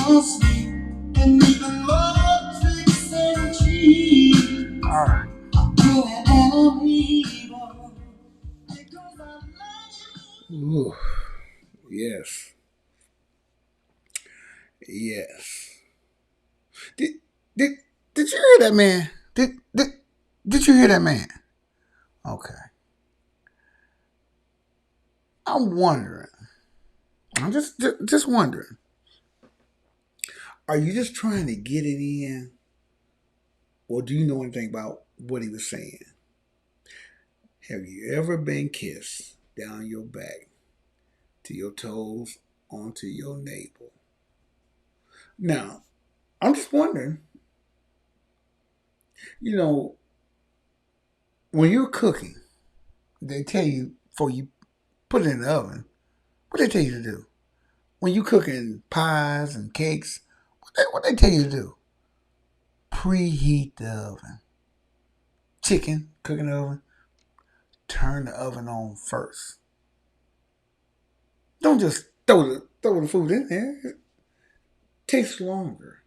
All right. Ooh, yes. Yes. Did did did you hear that man? Did you hear that man? Okay. I'm wondering. I'm just wondering. Are you just trying to get it in, or do you know anything about what he was saying? Have you ever been kissed down your back to your toes onto your navel? Now, I'm just wondering. You know, when you're cooking, they tell you before you put it in the oven. What they tell you to do? When you cooking pies and cakes, what they tell you to do? Preheat the oven. Chicken, cooking the oven, turn the oven on first. Don't just throw the food in there. It takes longer.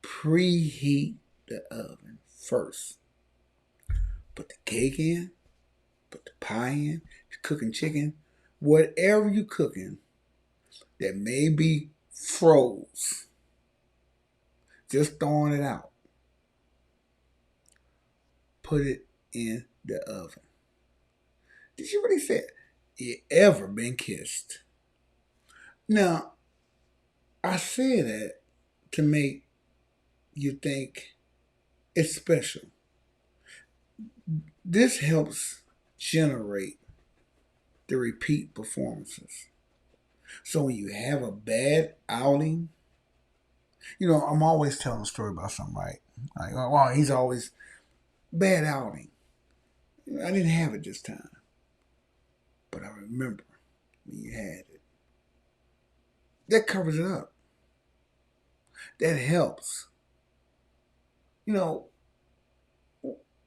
Preheat the oven first. Put the cake in, put the pie in, you're cooking chicken, whatever you're cooking that may be froze, just throwing it out. Put it in the oven. Did you really say you ever been kissed? Now, I say that to make you think it's special. This helps generate the repeat performances. So when you have a bad outing, I'm always telling a story about something, right? Like, well, he's always bad outing. I didn't have it this time, but I remember when you had it. That covers it up. That helps. You know,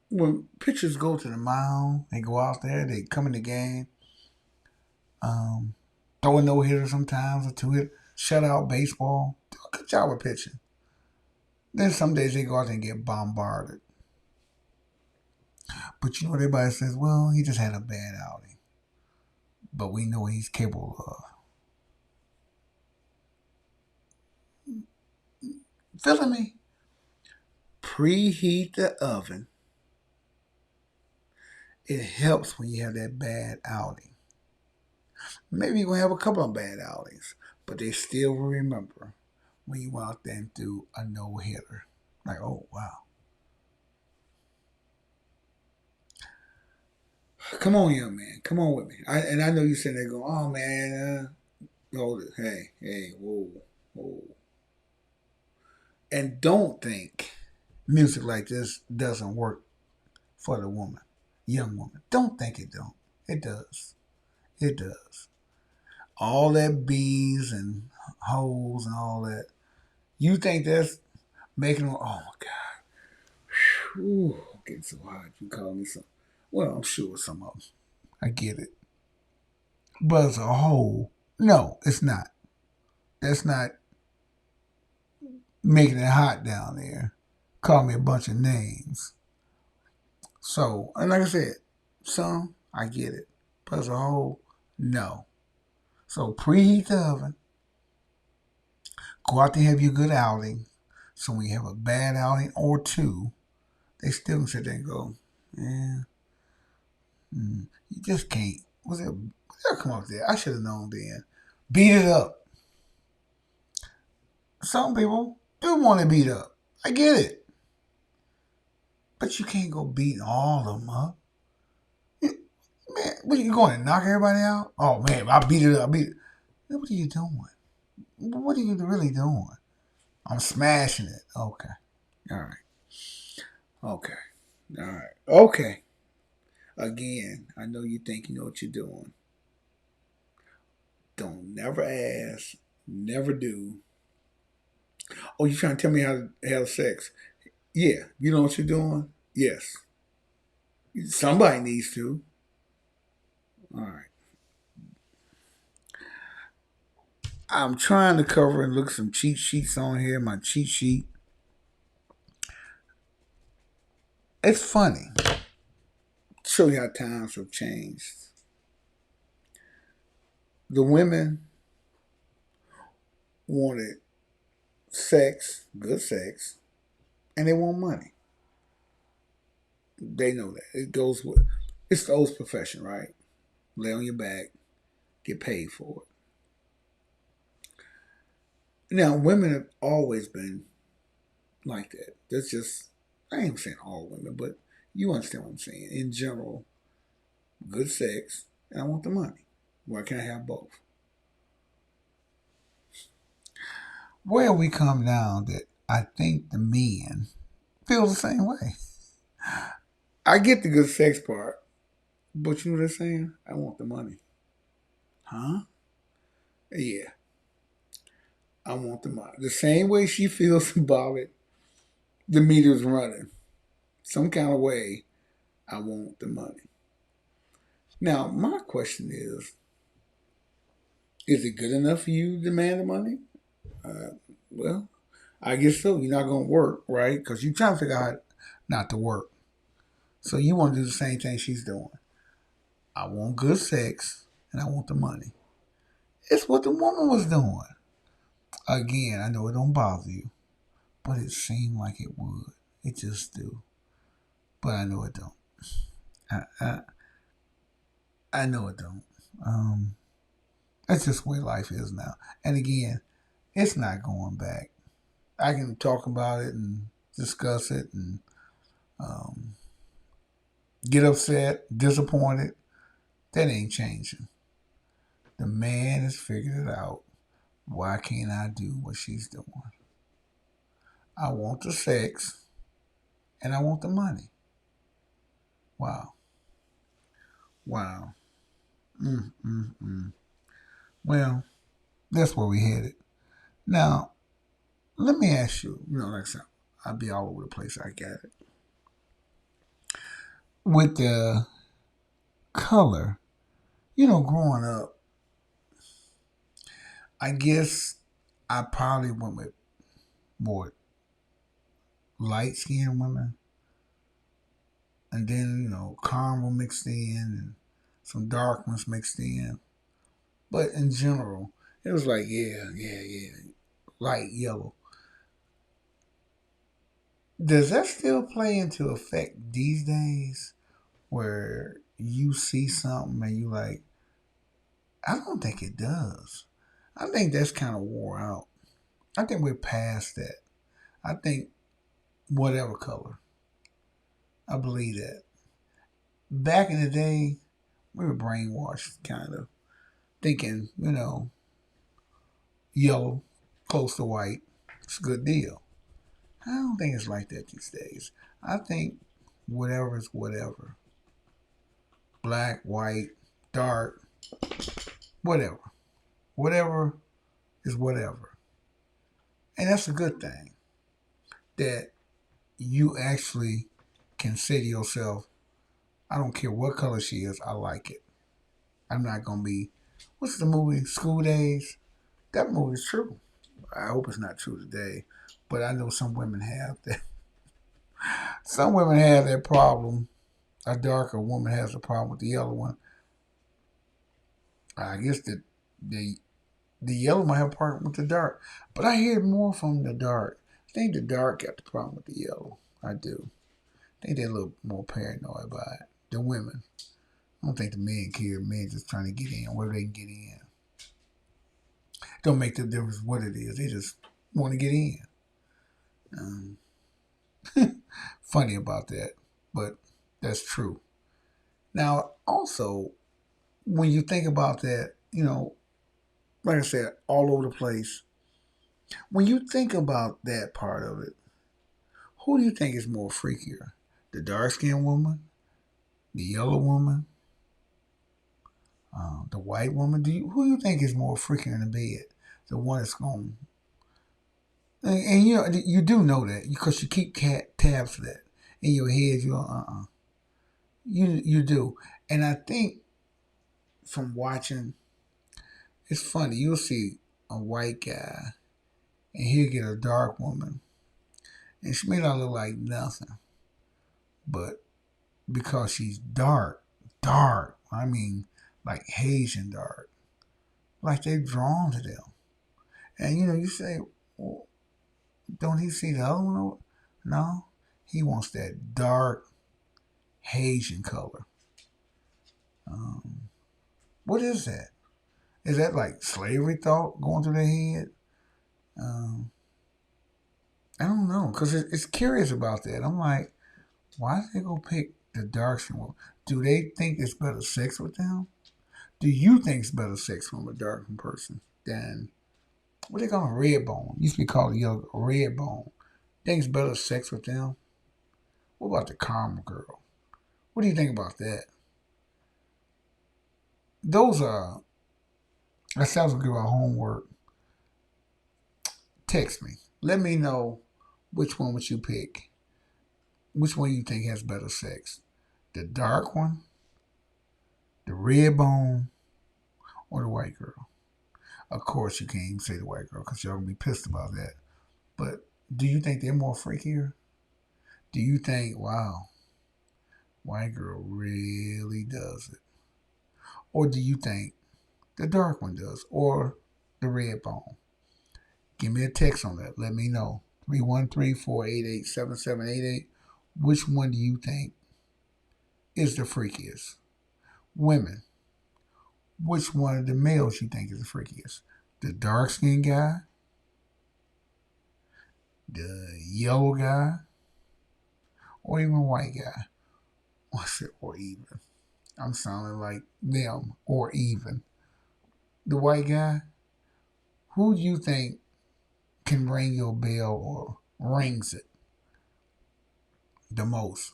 when pitchers go to the mound, they go out there, they come in the game, um, throw a no hitter sometimes, a two hit, shutout baseball. Do a good job of pitching. Then some days they go out there and get bombarded. But you know what everybody says? Well, he just had a bad outing. But we know what he's capable of. Feeling me? Preheat the oven. It helps when you have that bad outing. Maybe you're going to have a couple of bad outings, but they still will remember when you went out there and threw a no hitter. Like, oh, wow. Come on, young man. Come on with me. I know you're sitting there going, oh, man, hold it. Hey, whoa, whoa. And don't think music like this doesn't work for the woman, young woman. Don't think it don't. It does. It does. All that bees and holes and all that. You think that's making them, oh my God. Whew, I'm getting so hot. You call me some. Well, I'm sure some of them. I get it. But as a whole, no, it's not. That's not making it hot down there. Call me a bunch of names. So, and like I said, some, I get it. But as a whole, no. So preheat the oven. Go out there and have your good outing. So when you have a bad outing or two, they still can sit there and go, yeah, you just can't. They'll come up there. I should have known then. Beat it up. Some people do want to beat up. I get it. But you can't go beating all of them up. Man, what are you going to knock everybody out? Oh man, I beat it up. I beat it. What are you doing? What are you really doing? I'm smashing it. Okay. All right. Okay. All right. Okay. Again, I know you think you know what you're doing. Don't never ask, never do. Oh, you trying to tell me how to have sex? Yeah. You know what you're doing? Yes. Somebody needs to. All right. I'm trying to cover and look at some cheat sheets on here. My cheat sheet. It's funny. Show you how times have changed. The women wanted sex, good sex, and they want money. They know that. It goes with it's the old profession, right? Lay on your back, get paid for it. Now, women have always been like that. That's just I ain't saying all women, but you understand what I'm saying. In general, good sex, and I want the money. Why can't I have both? Where we come down that I think the men feel the same way. I get the good sex part, but you know what they're saying? I want the money. Huh? Yeah, I want the money. The same way she feels about it, the meter's running. Some kind of way, I want the money. Now, my question is it good enough for you to demand the money? Uh, well, I guess so. You're not going to work, right? Because you're trying to figure out not to work. So you want to do the same thing she's doing. I want good sex and I want the money. It's what the woman was doing. Again, I know it don't bother you, but it seemed like it would. It just do. But I know it don't. I, I, I know it don't. Um, that's just the way life is now. And again, it's not going back. I can talk about it and discuss it and um, get upset, disappointed. That ain't changing. The man has figured it out. Why can't I do what she's doing? I want the sex and I want the money. Wow. Wow. Mm, mm, mm. Well, that's where we headed. Now, let me ask you, like I said, I'll be all over the place. I get it. With the color, growing up, I guess I probably went with more light skinned women. And then, caramel mixed in and some dark ones mixed in. But in general, it was like, yeah, yeah, yeah, light yellow. Does that still play into effect these days where you see something and you like, I don't think it does. I think that's kind of wore out. I think we're past that. I think whatever color. I believe that. Back in the day, we were brainwashed, kind of thinking, yellow, close to white, it's a good deal. I don't think it's like that these days. I think whatever is whatever. Black, white, dark, whatever. Whatever is whatever. And that's a good thing that you actually can say to yourself, I don't care what color she is, I like it. I'm not going to be, what's the movie, School Days? That movie is true. I hope it's not true today, but I know some women have that. Some women have that problem. A darker woman has a problem with the yellow one. I guess the the yellow might have a problem with the dark, but I hear more from the dark. I think the dark got the problem with the yellow. I do. I think they're a little more paranoid about it. The women. I don't think the men care. Men just trying to get in, where they can get in. Don't make the difference what it is. They just want to get in. Um, Funny about that, but that's true. Now, also, when you think about that, like I said, all over the place. When you think about that part of it, who do you think is more freakier? The dark skinned woman, the yellow woman, the white woman? Who do you think is more freakier in the bed? The one that's going, and you do know that because you keep tabs for that in your head. You do, and I think from watching, it's funny. You'll see. a white guy and he'll get a dark woman, and she may not look like nothing, but because she's dark, dark, I mean like Haitian dark, like they're drawn to them. And you say, well, don't he see the other one? No, he wants that dark Haitian color. Um, what is that? Is that like slavery thought going through their head? Um, I don't know, because it's curious about that. I'm like, why did they go pick the dark skin one? Do they think it's better sex with them? Do you think it's better sex from a dark person than what they call a red bone? Used to be called a yellow red bone. Think it's better sex with them? What about the caramel girl? What do you think about that? Those are that sounds like our homework. Text me. Let me know which one would you pick. Which one you think has better sex? The dark one, the red bone, or the white girl? Of course, you can't even say the white girl because y'all gonna be pissed about that. But do you think they're more freakier? Do you think, wow, white girl really does it? Or do you think the dark one does? Or the red bone? Give me a text on that. Let me know. 313-488-7788. Which one do you think is the freakiest? Women, which one of the males you think is the freakiest? The dark skinned guy, the yellow guy, or even white guy? I said, or even. I'm sounding like them, or even. The white guy, who do you think can ring your bell or rings it the most?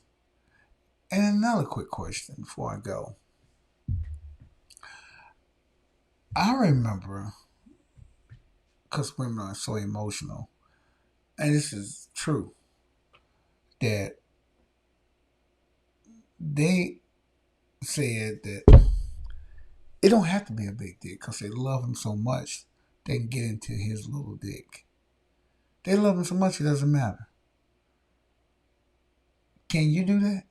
And another quick question before I go. I remember, because women are so emotional, and this is true, that they said that it don't have to be a big dick because they love him so much they can get into his little dick. They love him so much it doesn't matter. Can you do that?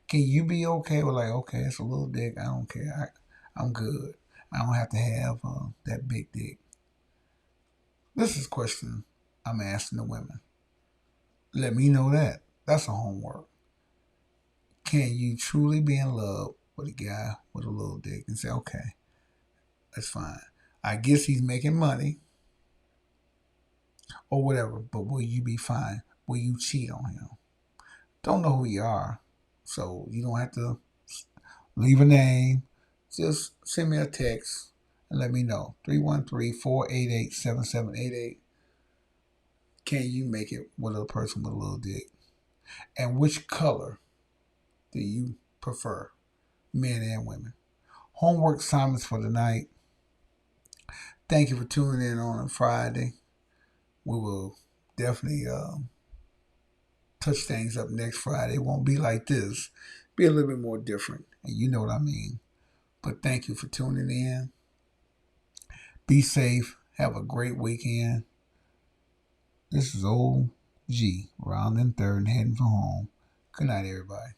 Can you be okay with like, okay, it's a little dick, I don't care, I'm good. I don't have to have that big dick. This is a question I'm asking the women. Let me know that. That's a homework. Can you truly be in love with a guy with a little dick and say, okay, that's fine. I guess he's making money or whatever, but will you be fine? Will you cheat on him? Don't know who you are, so you don't have to leave a name. Just send me a text and let me know. 313-488-7788. Can you make it with a person with a little dick? And which color do you prefer, men and women? Homework assignments for the night. Thank you for tuning in on a Friday. We will definitely touch things up next Friday. It won't be like this. Be a little bit more different, and you know what I mean. But thank you for tuning in. Be safe. Have a great weekend. This is old G, rounding third and heading for home. Good night, everybody.